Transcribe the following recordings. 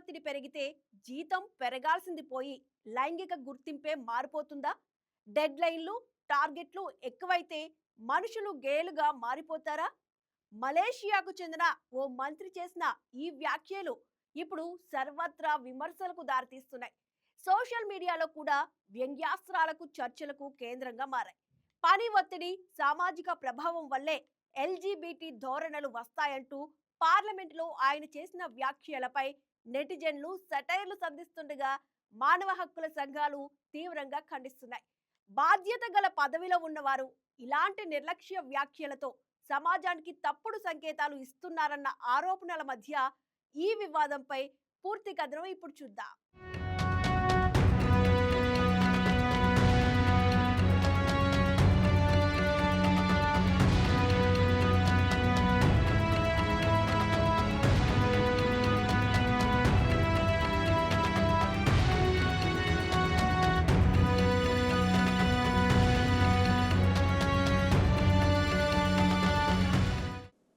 ఒత్తిడి పెరిగితే జీతం పెరగాల్సింది పోయి లైంగిక గుర్తింపే మారిపోతుందా? డెడ్లైన్లు, టార్గెట్లు ఎక్కువైతే మనుషులు గేలుగా మారిపోతారా? మలేషియాకు చెందిన ఓ మంత్రి చేసిన ఈ వ్యాఖ్యలు ఇప్పుడు సర్వత్రా విమర్శలకు దారితీస్తున్నాయి. సోషల్ మీడియాలో కూడా వ్యంగ్యాస్త్రాలకు, చర్చలకు కేంద్రంగా మారాయి. పని ఒత్తిడి, సామాజిక ప్రభావం వల్లే ఎల్జీబీటీ ధోరణులు వస్తాయంటూ పార్లమెంటులో ఆయన చేసిన వ్యాఖ్యలపై నెటిజన్లు సెటైర్లు సంధిస్తుండగా మానవ హక్కుల సంఘాలు తీవ్రంగా ఖండిస్తున్నాయి. బాధ్యత గల పదవిలో ఉన్నవారు ఇలాంటి నిర్లక్ష్య వ్యాఖ్యలతో సమాజానికి తప్పుడు సంకేతాలు ఇస్తున్నారన్న ఆరోపణల మధ్య ఈ వివాదంపై పూర్తి కథనం ఇప్పుడు చూద్దాం.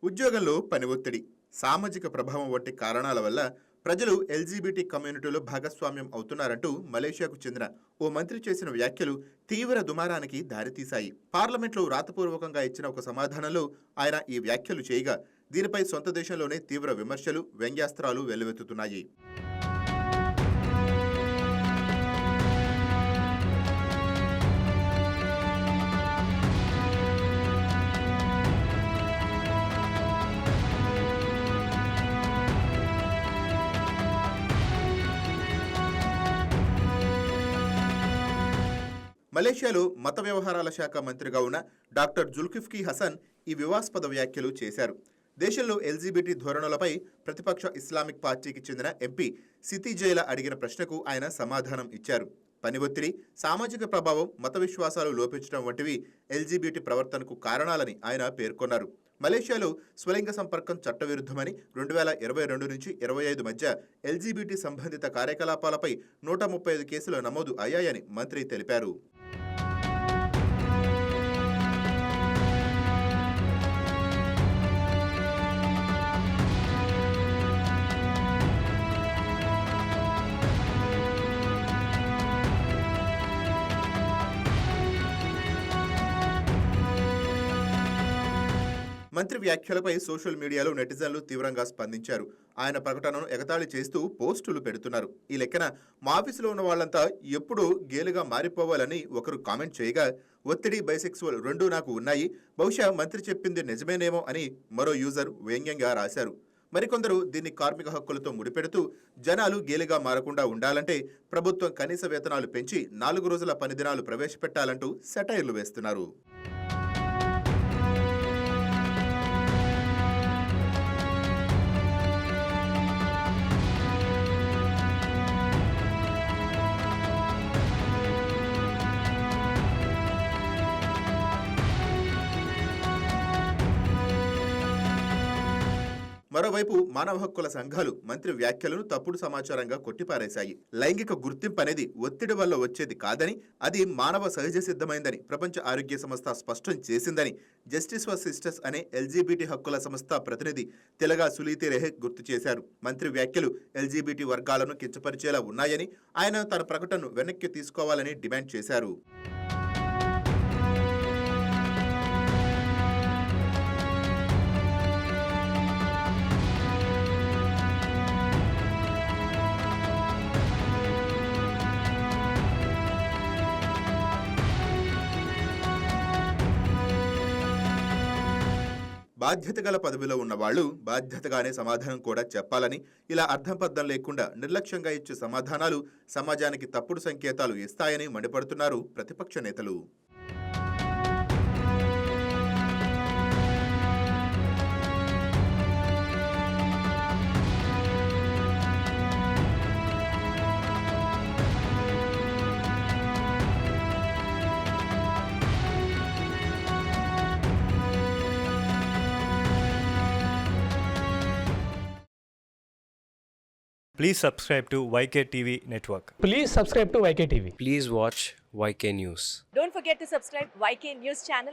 ఉద్యోగంలో పని ఒత్తిడి, సామాజిక ప్రభావం వంటి కారణాల వల్ల ప్రజలు ఎల్జీబీటీ కమ్యూనిటీలో భాగస్వామ్యం అవుతున్నారంటూ మలేషియాకు చెందిన ఓ మంత్రి చేసిన వ్యాఖ్యలు తీవ్ర దుమారానికి దారితీశాయి. పార్లమెంట్లో రాతపూర్వకంగా ఇచ్చిన ఒక సమాధానంలో ఆయన ఈ వ్యాఖ్యలు చేయగా దీనిపై సొంత దేశంలోనే తీవ్ర విమర్శలు, వ్యంగ్యాస్త్రాలు వెల్లువెత్తుతున్నాయి. మలేషియాలో మత వ్యవహారాల శాఖ మంత్రిగా ఉన్న డాక్టర్ జుల్కిఫ్లీ హసన్ ఈ వివాదాస్పద వ్యాఖ్యలు చేశారు. దేశంలో ఎల్జీబీటీ ధోరణులపై ప్రతిపక్ష ఇస్లామిక్ పార్టీకి చెందిన ఎంపీ సితి జైల అడిగిన ప్రశ్నకు ఆయన సమాధానం ఇచ్చారు. పని ఒత్తిడి, సామాజిక ప్రభావం, మత విశ్వాసాలు లోపించడం వంటివి ఎల్జీబీటీ ప్రవర్తనకు కారణాలని ఆయన పేర్కొన్నారు. మలేషియాలో స్వలింగ సంపర్కం చట్టవిరుద్ధమని 2022 నుంచి 25 మధ్య ఎల్జీబీటీ సంబంధిత కార్యకలాపాలపై 135 కేసులు నమోదు అయ్యాయని మంత్రి తెలిపారు. మంత్రి వ్యాఖ్యలపై సోషల్ మీడియాలో నెటిజన్లు తీవ్రంగా స్పందించారు. ఆయన ప్రకటనను ఎగతాళి చేస్తూ పోస్టులు పెడుతున్నారు. ఈ లెక్కన మా ఆఫీసులో ఉన్న వాళ్లంతా ఎప్పుడూ గేలుగా మారిపోవాలని ఒకరు కామెంట్ చేయగా, ఒత్తిడి, బైసెక్సువల్ రెండూ నాకు ఉన్నాయి, బహుశా మంత్రి చెప్పింది నిజమేనేమో అని మరో యూజర్ వ్యంగ్యంగా రాశారు. మరికొందరు దీన్ని కార్మిక హక్కులతో ముడిపెడుతూ జనాలు గేలిగా మారకుండా ఉండాలంటే ప్రభుత్వం కనీస వేతనాలు పెంచి 4 రోజుల పని దినాలు ప్రవేశపెట్టాలంటూ సెటైర్లు వేస్తున్నారు. మరోవైపు మానవ హక్కుల సంఘాలు మంత్రి వ్యాఖ్యలను తప్పుడు సమాచారంగా కొట్టిపారేశాయి. లైంగిక గుర్తింపు అనేది ఒత్తిడి వల్ల వచ్చేది కాదని, అది మానవ సహజ సిద్ధమైందని ప్రపంచ ఆరోగ్య సంస్థ స్పష్టం చేసిందని జస్టిస్ ఫర్ సిస్టర్స్ అనే ఎల్జీబీటీ హక్కుల సంస్థ ప్రతినిధి తిలగా సులీతి రెహె గుర్తు చేశారు. మంత్రి వ్యాఖ్యలు ఎల్జీబీటీ వర్గాలను కించపరిచేలా ఉన్నాయని ఆయన తన ప్రకటనను వెనక్కి తీసుకోవాలని డిమాండ్ చేశారు. బాధ్యత గల పదవిలో ఉన్న వాళ్ళు బాధ్యతగానే సమాధానం కూడా చెప్పాలని, ఇలా అర్థంపర్థం లేకుండా నిర్లక్ష్యంగా ఇచ్చే సమాధానాలు సమాజానికి తప్పుడు సంకేతాలు ఇస్తాయని మండిపడుతున్నారు ప్రతిపక్ష నేతలు. Please subscribe to YK TV Network. Please subscribe to YK TV. Please watch YK News. Don't forget to subscribe YK News channel.